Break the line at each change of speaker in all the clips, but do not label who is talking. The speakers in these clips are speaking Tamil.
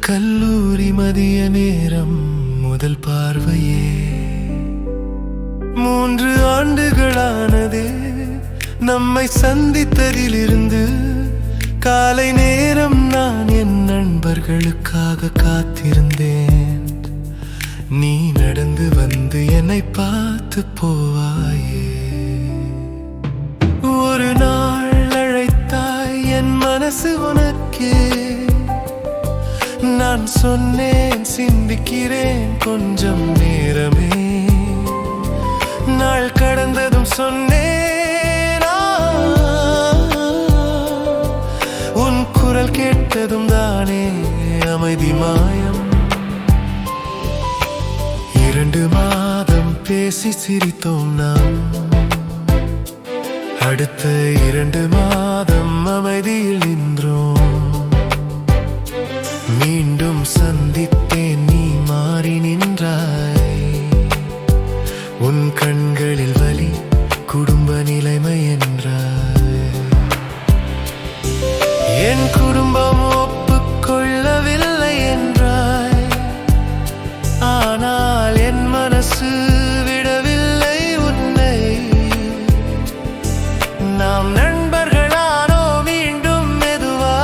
கல்லூரி மதிய நேரம் முதல் பார்வையே 3 ஆண்டுகளானதே நம்மை சந்தித்ததிலிருந்து. காலை நேரம் நான் என் நண்பர்களுக்காக காத்திருந்தேன். நீ நடந்து வந்து என்னை பார்த்து போவாயே. ஒரு நாள் அழைத்தாய் என் மனசு உனக்கே. நான் சொன்னேன் சிந்திக்கிறேன் கொஞ்சம் நேரமே. நாள் கடந்ததும் சொன்னேன் உன் குரல் கேட்டதும் தானே அமைதி மாயம். 2 மாதம் பேசி சிரித்தோம் நாம். அடுத்த 2 மாதம் அமைதியில் நின்றோம். மீண்டும் சந்தித்தேன், நீ மாறி நின்றாய். உன் கண்களில் வலி, குடும்ப நிலைமை என்றாய். என் குடும்பம் ஒப்புக்கொள்ளவில்லை என்றாய். ஆனால் என் மனசு விடவில்லை உன்னை. நாம் நண்பர்களானோ மீண்டும் மெதுவா.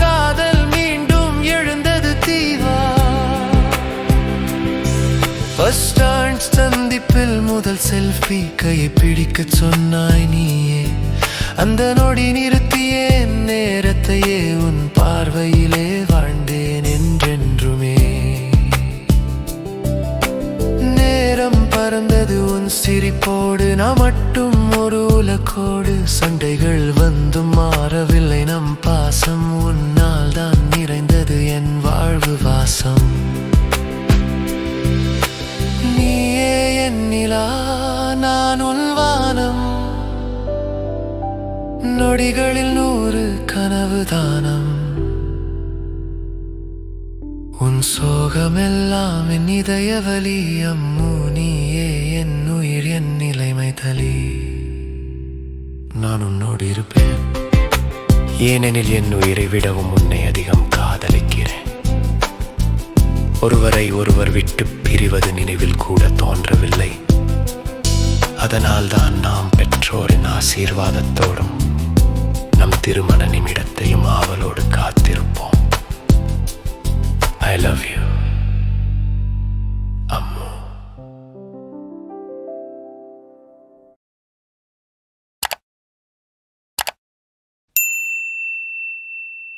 காதல் மீண்டும் எழுந்தது தீவா. பஸ் ஸ்டாண்ட் சந்திப்பில் முதல் செல்ஃபி, கையை பிடிக்கச் சொன்னாய் நீயே. அந்த நொடி நிறுத்தியே நேரத்தையே உன் பார்வையிலே வாழ்ந்தேன் என்றென்றுமே. நேரம் பறந்தது உன் சிரிப்போடு, நான் மட்டும் ஒரு உலக்கோடு. சண்டைகள் வந்தும் மாறவில்லை நம் பாசம். உன்னால் தான் நிறைந்தது என் வாழ்வு வாசம். நீயே என் நிலா, நான் உன் வானம். நொடிகளில் 100 கனவு தானம். உன் சோகமெல்லாம் என் இதய வலி. அம்மு நீயே என் உயிர், என் நிலைமை தலி. நான் உன்னோடு இருப்பேன், ஏனெனில் என் உயிரை விடவும் உன்னை அதிகம் காதலிக்கிறேன். ஒருவரை ஒருவர் விட்டு பிரிவது நினைவில் கூட தோன்றவில்லை. அதனால் தான் நாம் பெற்றோரின் ஆசீர்வாதத்தோடும் நம் திருமண நிமிடத்தையும்